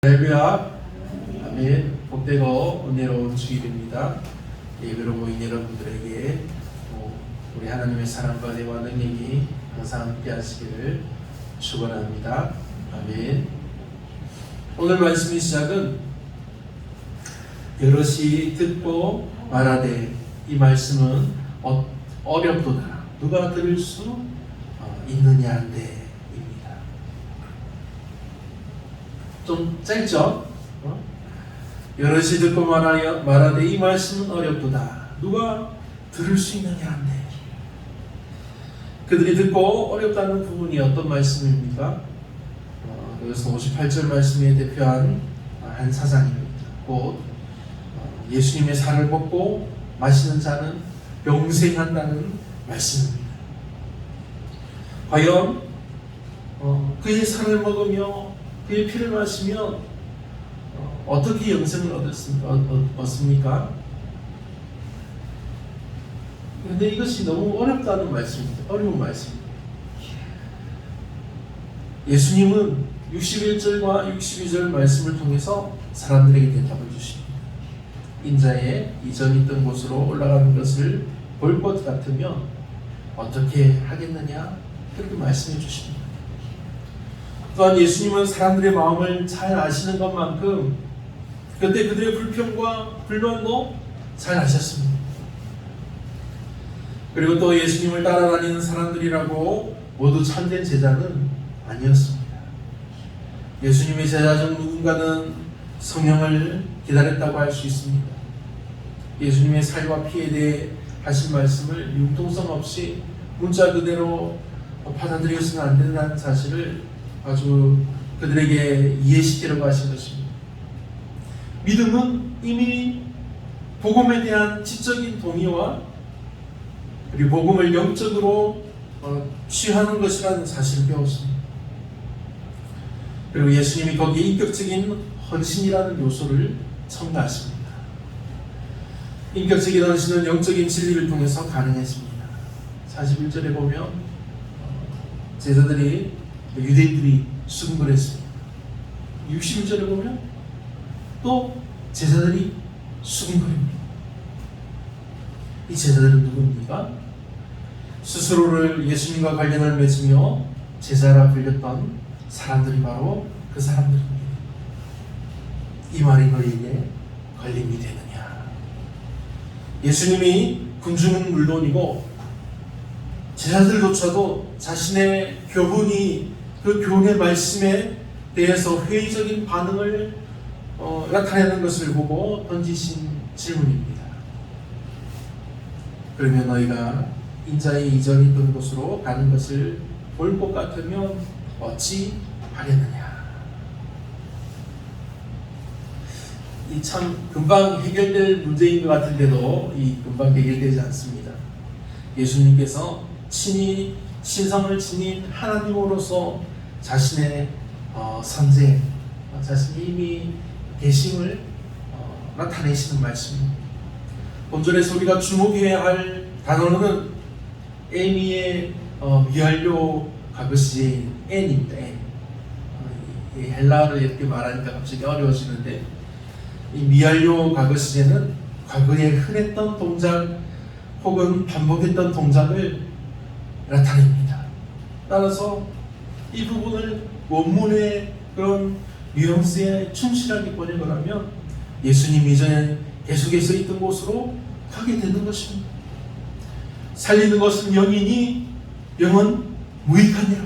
할렐루야. 아멘. 복되고 은혜로운 주일입니다. 예배로 모인 여러분들에게 우리 하나님의 사랑과 대화 능력이 항상 함께 하시기를 축원합니다. 아멘. 오늘 말씀의 시작은 여럿이 듣고 말하되, 이 말씀은 어렵도다 누가 들을 수 있느냐인데, 좀 짧죠? 여럿이 듣고 말하되 이 말씀은 어렵도다 누가 들을 수 있느냐 한데, 그들이 듣고 어렵다는 부분이 어떤 말씀입니까? 그래서 58절 말씀에 대표한 한 사상입니다. 곧 예수님의 살을 먹고 마시는 자는 영생한다는 말씀입니다. 과연 그의 살을 먹으며 그의 피를 마시면 어떻게 영생을 얻습니까? 그런데 이것이 너무 어렵다는 말씀입니다. 어려운 말씀입니다. 예수님은 61절과 62절 말씀을 통해서 사람들에게 대답을 주십니다. 인자의 이전 있던 곳으로 올라가는 것을 볼 것 같으면 어떻게 하겠느냐, 그렇게 말씀해 주십니다. 또한 예수님은 사람들의 마음을 잘 아시는 것만큼 그때 그들의 불평과 불만도 잘 아셨습니다. 그리고 또 예수님을 따라다니는 사람들이라고 모두 참된 제자는 아니었습니다. 예수님의 제자 중 누군가는 성령을 기다렸다고 할 수 있습니다. 예수님의 살과 피에 대해 하신 말씀을 융통성 없이 문자 그대로 받아들여서는 안 된다는 사실을 아주 그들에게 이해시키려고 하신 것입니다. 믿음은 이미 복음에 대한 지적인 동의와 그리고 복음을 영적으로 취하는 것이라는 사실을 배웠습니다. 그리고 예수님이 거기에 인격적인 헌신이라는 요소를 첨가하십니다. 인격적인 헌신은 영적인 진리를 통해서 가능했습니다. 41절에 보면 제자들이 유대인들이 수금을 했습니다. 61절에 보면 또 제자들이 수금거립니다. 이 제자들은 누굽니까? 스스로를 예수님과 관련을 맺으며 제자라 불렸던 사람들이 바로 그 사람들입니다. 이 말이 너희에게 걸림이 되느냐? 예수님이 군중은 물론이고 제자들조차도 자신의 교훈이 그 교훈의 말씀에 대해서 회의적인 반응을 나타내는 것을 보고 던지신 질문입니다. 그러면 너희가 인자의 이전이 있던 곳으로 가는 것을 볼 것 같으면 어찌 하겠느냐? 이 참 금방 해결될 문제인 것 같은데도 이 금방 해결되지 않습니다. 예수님께서 친히 신성을 지닌 하나님으로서 자신의 선제, 자신의 이미 계심을 나타내시는 말씀입니다. 본절에서 우리가 주목해야 할 단어는 에미의 미완료 가그시제인 N입니다. N. 헬라어를 이렇게 말하니까 갑자기 어려워지는데, 이 미완료 가그시제는 과거에 흔했던 동작 혹은 반복했던 동작을 나타냅니다. 따라서 이 부분을 원문의 그런 뉘앙스에 충실하게 번역을 하면 예수님 이전에 계속해서 있던 곳으로 가게 되는 것입니다. 살리는 것은 영이니 영은 무익하니라.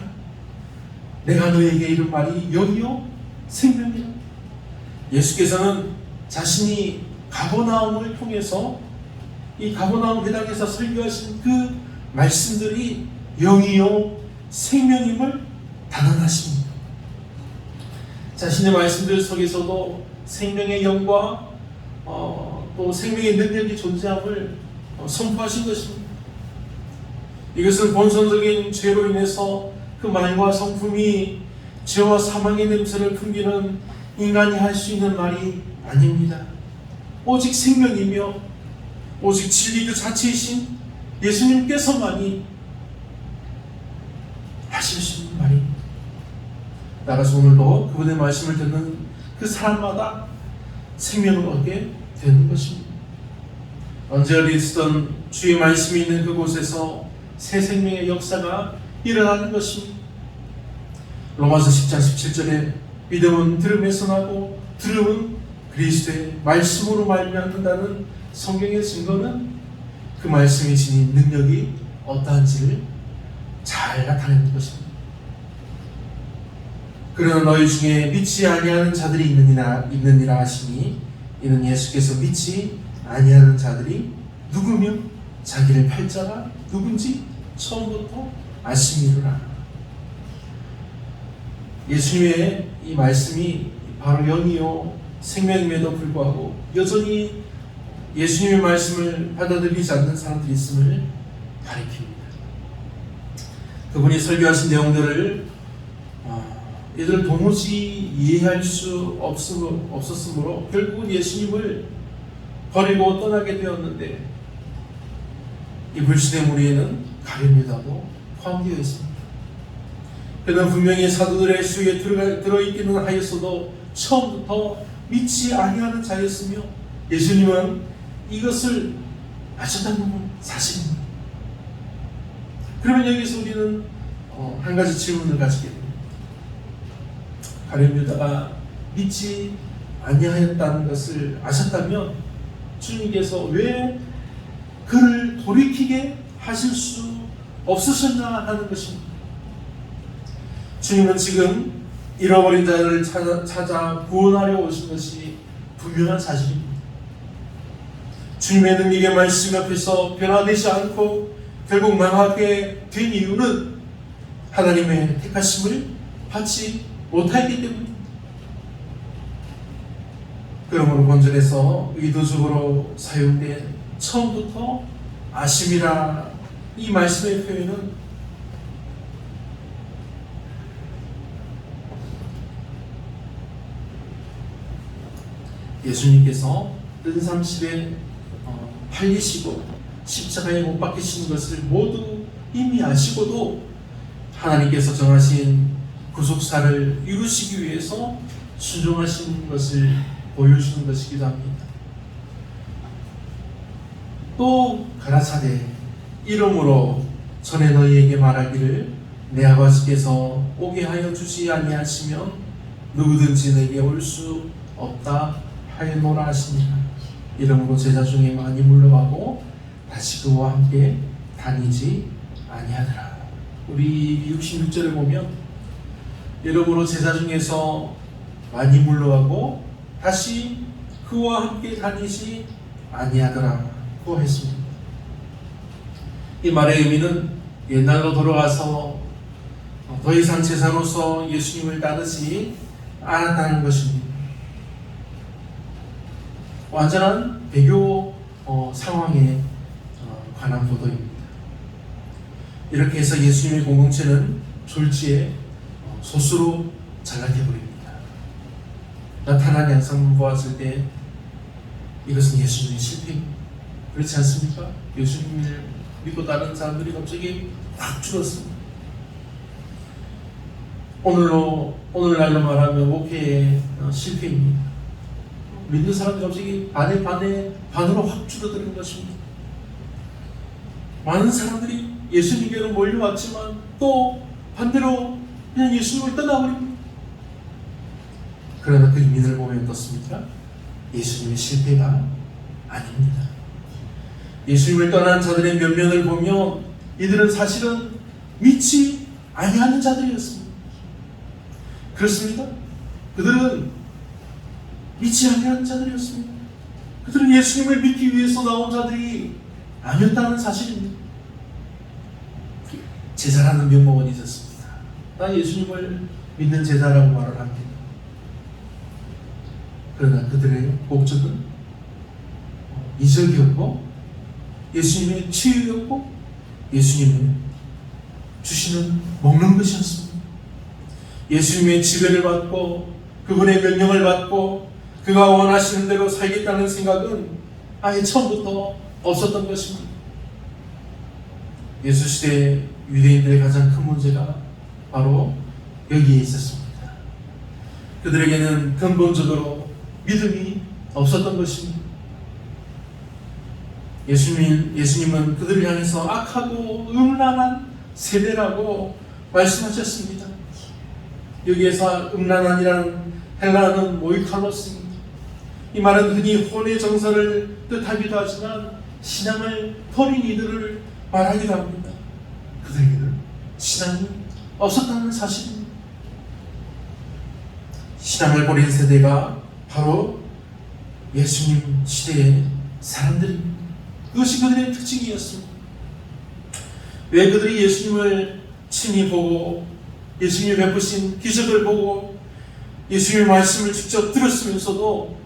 내가 너에게 이른 말이 영이요 생명이라. 예수께서는 자신이 가버나움을 통해서 이 가버나움 회당에서 설교하신 그 말씀들이 영이요 생명임을 단언하십니다. 자신의 말씀들 속에서도 생명의 영과 또 생명의 능력이 존재함을 선포하신 것입니다. 이것은 본성적인 죄로 인해서 그 말과 성품이 죄와 사망의 냄새를 풍기는 인간이 할 수 있는 말이 아닙니다. 오직 생명이며 오직 진리 그 자체이신 예수님께서만이 하실 수 있는 말입니다. 따라서 오늘도 그분의 말씀을 듣는 그 사람마다 생명을 얻게 되는 것입니다. 언제 어디서든 주의 말씀이 있는 그곳에서 새 생명의 역사가 일어나는 것입니다. 로마서 10장 17절에 믿음은 들음에서 나고 들음은 그리스도의 말씀으로 말미암는다는 성경의 증거는 그 말씀이 지닌 능력이 어떠한지를 잘 나타내는 것입니다. 그러나 너희 중에 믿지 아니하는 자들이 있느니라 하시니 이는 예수께서 믿지 아니하는 자들이 누구며 자기를 팔 자가 누군지 처음부터 아심이로라. 예수님의 이 말씀이 바로 영이요 생명임에도 불구하고 여전히 예수님의 말씀을 받아들이지 않는 사람들이 있음을 가리킵니다. 그분이 설교하신 내용들을 이들은 도무지 이해할 수 없었으므로 결국은 예수님을 버리고 떠나게 되었는데 이 불신의 무리에는 가룟유다도 포함되어 있습니다. 그는 분명히 사도들의 수에 들어있기는 하였어도 처음부터 믿지 아니하는 자였으며 예수님은 이것을 아셨다는 사실입니다. 그러면 여기서 우리는 한 가지 질문을 가지게 됩니다. 가룟유다가 믿지 아니하였다는 것을 아셨다면 주님께서 왜 그를 돌이키게 하실 수 없으셨나 하는 것입니다. 주님은 지금 잃어버린 자를 찾아 구원하려 오신 것이 분명한 사실입니다. 주님의 능력의 말씀 앞에서 변화되지 않고 결국 망하게 된 이유는 하나님의 택하심을 받지 못하기 때문입니다. 그러므로 본절에서 의도적으로 사용된 처음부터 아심이라 이 말씀의 표현은 예수님께서 은삼실에 팔리시고 십자가에 못 박히시는 것을 모두 이미 아시고도 하나님께서 정하신 구속사를 이루시기 위해서 순종하신 것을 보여주는 것이기도 합니다. 또 가라사대 이름으로 전에 너희에게 말하기를 내 아버지께서 오게 하여 주지 아니하시면 누구든지 내게 올 수 없다 하였노라 하시니라. 이러므로 제자 중에 많이 물러가고 다시 그와 함께 다니지 아니하더라. 우리 66절을 보면 이러므로 제자 중에서 많이 물러가고 다시 그와 함께 다니지 아니하더라고 했습니다. 이 말의 의미는 옛날로 돌아가서 더 이상 제자로서 예수님을 따르지 않았다는 것입니다. 완전한 배교 상황에 관한 보도입니다. 이렇게 해서 예수님의 공동체는 졸지에 소수로 전락해버립니다. 나타난 양상을 보았을 때 이것은 예수님의 실패입니다. 그렇지 않습니까? 예수님을 믿고 다른 사람들이 갑자기 확 줄었습니다. 오늘날로 말하면 목회의 실패입니다. 믿는 사람들이 갑자기 반으로 확 줄어드는 것입니다. 많은 사람들이 예수님께로 몰려왔지만 또 반대로 그냥 예수님을 떠나버립니다. 그러나 그 이민을 보면 어떻습니까? 예수님의 실패가 아닙니다. 예수님을 떠난 자들의 면면을 보면 이들은 사실은 믿지 아니하는 자들이었습니다. 그렇습니다. 그들은 믿지 아니하는 자들이었습니다. 그들은 예수님을 믿기 위해서 나온 자들이 아니었다는 사실입니다. 제자라는 명목은 있었습니다. 나 예수님을 믿는 제자라고 말을 합니다. 그러나 그들의 목적은 이적이었고 예수님의 치유였고 예수님의 주시는 먹는 것이었습니다. 예수님의 지배를 받고 그분의 명령을 받고 그가 원하시는 대로 살겠다는 생각은 아예 처음부터 없었던 것입니다. 예수 시대 유대인들의 가장 큰 문제가 바로 여기에 있었습니다. 그들에게는 근본적으로 믿음이 없었던 것입니다. 예수님은 그들을 향해서 악하고 음란한 세대라고 말씀하셨습니다. 여기에서 음란한이라는 헬라어는 모이칼로스입니다. 이 말은 흔히 혼의 정서를 뜻하기도 하지만 신앙을 버린 이들을 말하기도 합니다. 그들에게는 신앙이 없었다는 사실입니다. 신앙을 버린 세대가 바로 예수님 시대의 사람들입니다. 그것이 그들의 특징이었습니다. 왜 그들이 예수님을 친히 보고 예수님이 베푸신 기적을 보고 예수님의 말씀을 직접 들었으면서도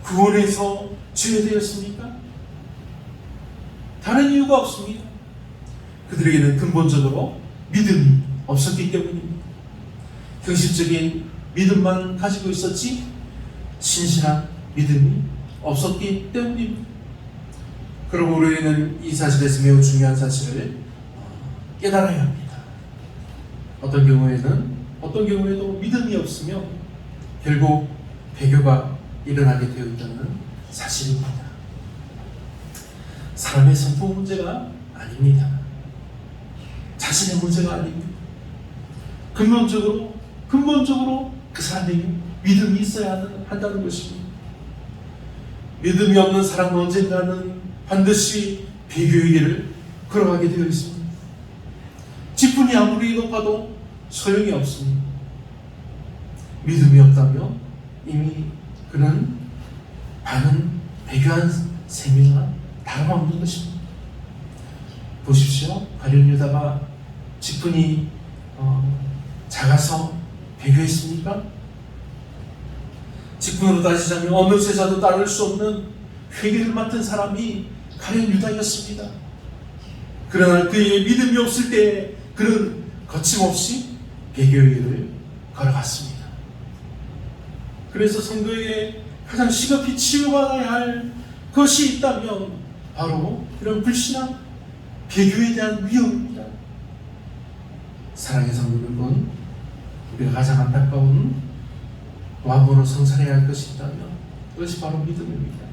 구원에서 제외되었습니까? 다른 이유가 없습니다. 그들에게는 근본적으로 믿음이 없었기 때문입니다. 형식적인 믿음만 가지고 있었지 신실한 믿음이 없었기 때문입니다. 그러므로 우리는 이 사실에서 매우 중요한 사실을 깨달아야 합니다. 어떤 경우에도 믿음이 없으면 결국 배교가 일어나게 되어 있다는 사실입니다. 사람의 성품 문제가 아닙니다. 자신의 문제가 아닙니다. 근본적으로 그 사람에게 믿음이 있어야 한다는 것입니다. 믿음이 없는 사람은 언젠가는 반드시 배교의 길을 걸어가게 되어 있습니다. 직분이 아무리 높아도 소용이 없습니다. 믿음이 없다면 이미 그는 반은 배교한 셈이나 다름없는 것입니다. 보십시오. 가룟 유다가 직분이 작아서 배교했습니까? 직분으로 따지자면 어느 제자도 따를 수 없는 회개를 맡은 사람이 가룟 유다였습니다. 그러나 그의 믿음이 없을 때 그는 거침없이 배교의 길을 걸어갔습니다. 그래서 성도에게 가장 시급히 치유받아야 할 것이 있다면 바로 이런 불신앙, 배교에 대한 위험입니다. 사랑의 성도 여러분, 우리가 가장 안타까운 와보로 성찰해야 할 것이 있다면 그것이 바로 믿음입니다.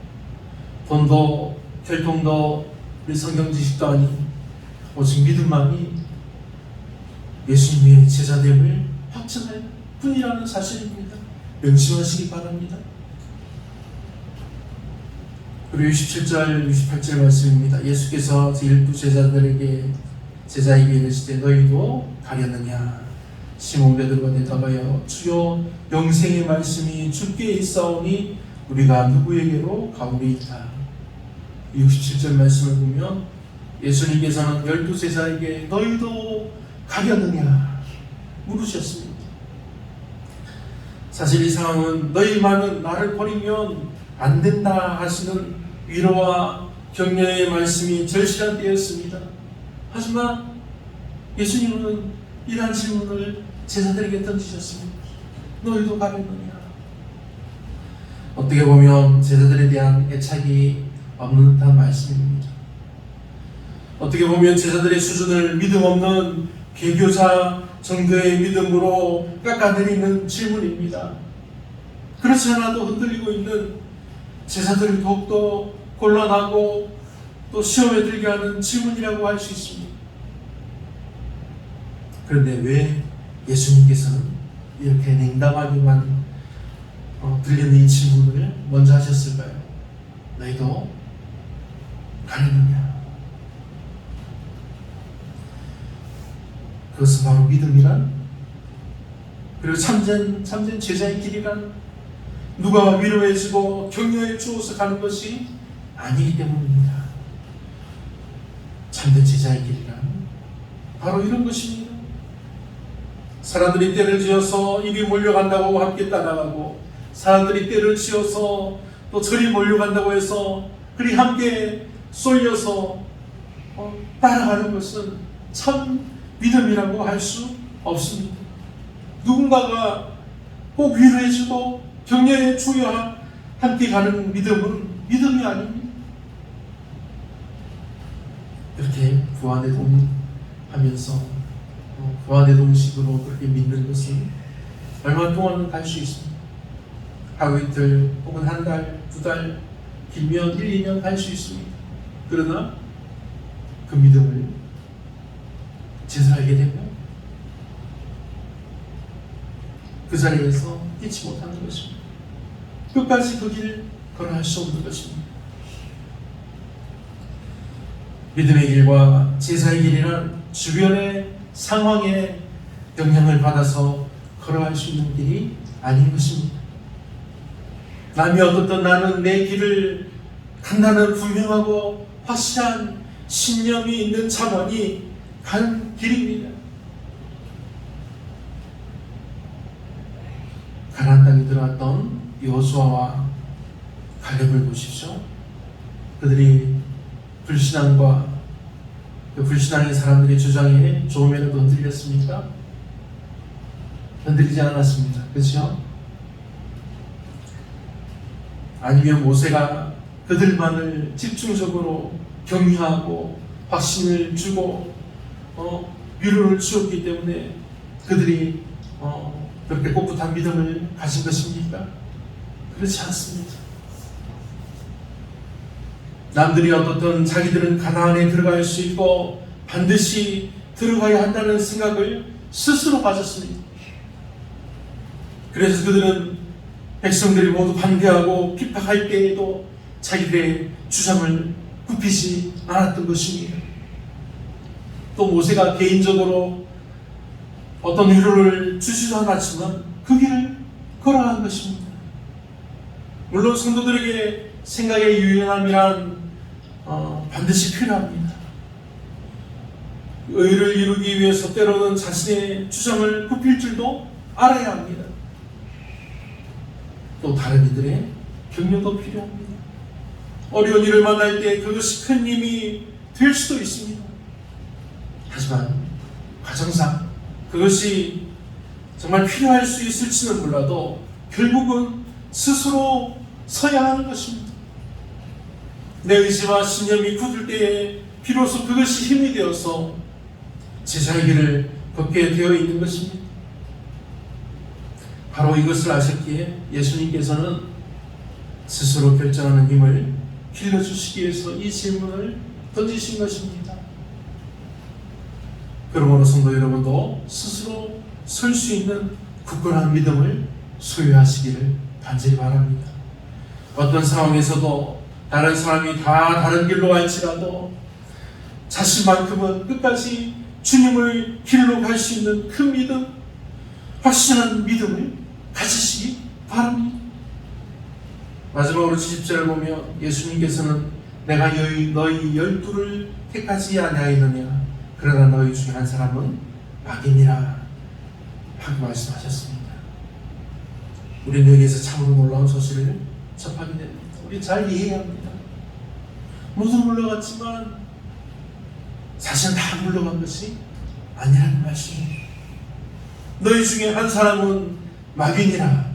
돈도 혈통도 우리 성경 지식도 아닌 오직 믿음만이 예수님의 제자됨을 확증할 뿐이라는 사실입니다. 명심하시기 바랍니다. 그리고 67절, 68절 말씀입니다. 예수께서 제12 제자에게 이르시되 너희도 가려느냐? 시몬 베드로가 대답하여 주여 영생의 말씀이 주께 있사오니 우리가 누구에게로 가오리이까? 67절 말씀을 보면 예수님께서는 12 제자에게 너희도 가려느냐 물으셨습니다. 사실 이 상황은 너희만은 나를 버리면 안 된다 하시는 위로와 격려의 말씀이 절실한 때였습니다. 하지만 예수님은 이러한 질문을 제자들에게 던지셨습니다. 너희도 가려느냐? 어떻게 보면 제자들에 대한 애착이 없는 듯한 말씀입니다. 어떻게 보면 제자들의 수준을 믿음 없는 배교자 정도의 믿음으로 깎아내리는 질문입니다. 그렇지 않아도 흔들리고 있는 제자들이 더욱더 곤란하고 또 시험에 들게 하는 질문이라고 할 수 있습니다. 그런데 왜 예수님께서는 이렇게 냉담하게만 들리는 이 질문을 먼저 하셨을까요? 너희도 가려느냐? 그것은 바로 믿음이란, 그리고 참된 제자의 길이란 누가 위로해주고 격려해 주어서 가는 것이 아니기 때문입니다. 참된 제자의 길이란 바로 이런 것입니다. 사람들이 때를 지어서 이리 몰려간다고 함께 따라가고, 사람들이 때를 지어서 또 저리 몰려간다고 해서 그리 함께 쏠려서 따라가는 것은 참 믿음이라고 할 수 없습니다. 누군가가 꼭 위로해주고 격려해 주어야 함께 가는 믿음은 믿음이 아닙니다. 이렇게 부안의 동식으로 그렇게 믿는 것은 얼마 동안은 갈 수 있습니다. 하루 이틀 혹은 한 달, 두 달, 길면 1, 2년 갈 수 있습니다. 그러나 그 믿음을 제사하게 되면 그 자리에서 잊지 못하는 것입니다. 끝까지 그 길을 걸어갈 수 없는 것입니다. 믿음의 길과 제사의 길이란 주변의 상황에 영향을 받아서 걸어갈 수 있는 길이 아닌 것입니다. 남이 어떻든 나는 내 길을 간다는 분명하고 확실한 신념이 있는 자만이 가는 길입니다. 가나안 땅에 들어갔던 여호수아와 갈렙을 보십시오. 그들이 불신앙과 그 불신앙의 사람들의 주장에 조금이라도 흔들렸습니까? 흔들리지 않았습니다. 그렇죠? 아니면 모세가 그들만을 집중적으로 격려하고 확신을 주고 위로를 주었기 때문에 그들이 그렇게 꼿꼿한 믿음을 가진 것입니까? 그렇지 않습니다. 남들이 어떻든 자기들은 가나안에 들어갈 수 있고 반드시 들어가야 한다는 생각을 스스로 가졌습니다. 그래서 그들은 백성들이 모두 반대하고 핍박할 때에도 자기들의 주장을 굽히지 않았던 것입니다. 또 모세가 개인적으로 어떤 위로를 주지도 않았지만 그 길을 걸어간 것입니다. 물론 성도들에게 생각의 유연함이란 반드시 필요합니다. 의를 이루기 위해서 때로는 자신의 주장을 굽힐 줄도 알아야 합니다. 또 다른 이들의 격려도 필요합니다. 어려운 일을 만날 때 그것이 큰 힘이 될 수도 있습니다. 하지만 과정상 그것이 정말 필요할 수 있을지는 몰라도 결국은 스스로 서야 하는 것입니다. 내 의지와 신념이 굳을 때에 비로소 그것이 힘이 되어서 제자의 길을 걷게 되어 있는 것입니다. 바로 이것을 아셨기에 예수님께서는 스스로 결정하는 힘을 길러주시기 위해서 이 질문을 던지신 것입니다. 그러므로 성도 여러분도 스스로 설 수 있는 굳건한 믿음을 소유하시기를 간절히 바랍니다. 어떤 상황에서도 다른 사람이 다 다른 길로 갈지라도 자신만큼은 끝까지 주님을 길로 갈 수 있는 큰 믿음, 확신한 믿음을 가지시기 바랍니다. 마지막으로 70절을 보면 예수님께서는 내가 너희 12를 택하지 아니하였느냐 그러나 너희 중에 한 사람은 악인이라 하고 말씀하셨습니다. 우리는 여기에서 참으로 놀라운 소식을 접하게 됩니다. 우리 잘 이해해야 합니다. 모두 물러갔지만 사실은 다 물러간 것이 아니라는 말씀입니다. 너희 중에 한 사람은 마귀니라.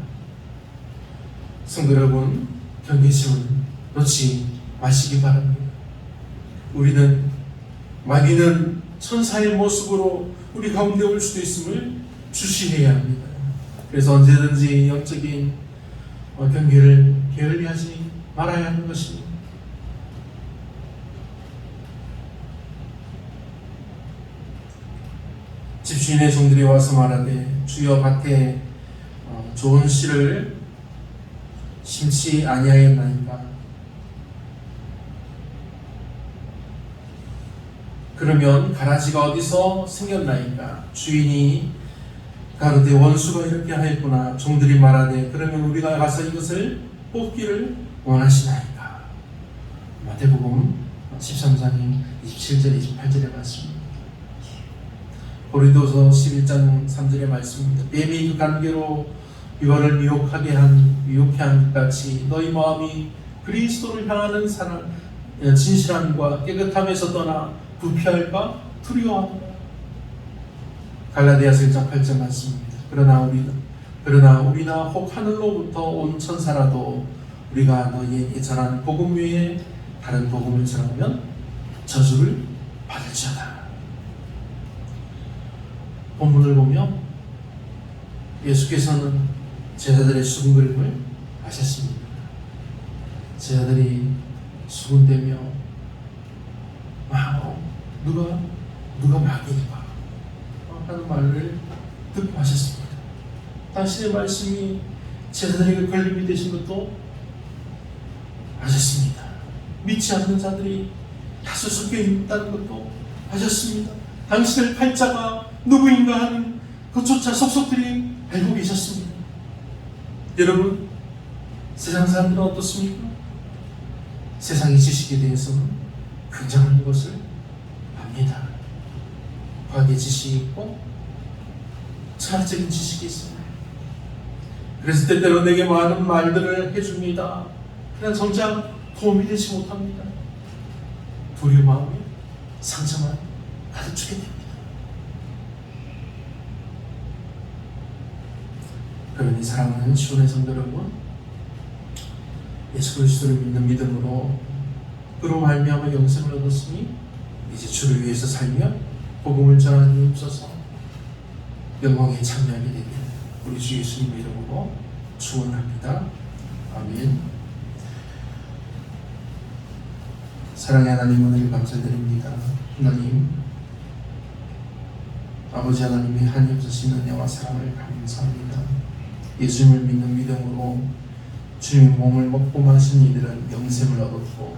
성도 여러분, 경계심을 놓지 마시기 바랍니다. 우리는 마귀는 천사의 모습으로 우리 가운데 올 수도 있음을 주시해야 합니다. 그래서 언제든지 영적인 경계를 게을리하지 말아야 하는 것입니다. 집주인의 종들이 와서 말하되 주여 밭에 좋은 씨를 심지 아니하였나이까. 그러면 가라지가 어디서 생겼나이까. 주인이 가로되 원수가 이렇게 하였구나. 종들이 말하되 그러면 우리가 가서 이것을 뽑기를 원하시나이까. 마태복음 13장 27절 28절의 말씀입니다. 고린도서 11장 3절의 말씀입니다. 뱀이 그 관계로 유아를 미혹하게 한 것 같이 너희 마음이 그리스도를 향하는 사랑, 진실함과 깨끗함에서 떠나 부패할까 두려워한다. 갈라디아서 1장 8절 말씀입니다. 그러나 우리나 혹 하늘로부터 온 천사라도 우리가 너희에게 전한 복음 외에 다른 복음을 전하면 저주를 받을지어다. 본문을 보면 예수께서는 제자들의 수군거림을 아셨습니다. 제자들이 수군대며 누가 마귀인가 하는 말을 듣고 하셨습니다. 당신의 말씀이 제자들에게 걸림이 되신 것도 아셨습니다. 믿지 않는 자들이 다수 섞여 있다는 것도 아셨습니다. 당신의 팔자가 누구인가 하는 그조차 속속들이 알고 계셨습니다. 여러분, 세상 사람들은 어떻습니까? 세상의 지식에 대해서는 굉장한 것을 압니다. 과학의 지식이 있고 철학적인 지식이 있습니다. 그래서 때때로 내게 많은 말들을 해줍니다. 그냥 정작 도움이 되지 못합니다. 두려운 마음에 상처만 가득 주게 됩니다. 그러니 사랑하는 시온의 성도 여러분, 예수 그리스도를 믿는 믿음으로 그로 말미암아 영생을 얻었으니 이제 주를 위해서 살며 복음을 전하는 데 없어서 영광에 참여하게 되길 우리 주 예수님 이름으로 축원합니다. 아멘. 사랑의 하나님, 오늘 감사드립니다. 하나님, 아버지 하나님의 한이 없으신 은혜와 사랑을 감사합니다. 예수님을 믿는 믿음으로 주님의 몸을 먹고 마신 이들은 영생을 얻었고,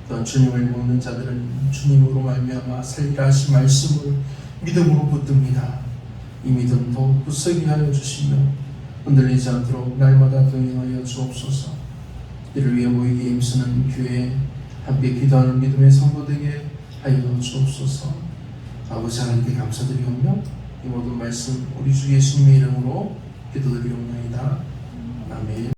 또 주님을 먹는 자들은 주님으로 말미암아 살리라 하신 말씀을 믿음으로 붙듭니다. 이 믿음도 굳세게 하여 주시며 흔들리지 않도록 날마다 동행하여 주옵소서. 이를 위해 모이기에 힘쓰는 교회 함께 기도하는 믿음의 성도되게 하여 주옵소서. 아버지 하나님께 감사드리오며 이 모든 말씀 우리 주 예수님의 이름으로 기도드리옵나이다. 아멘.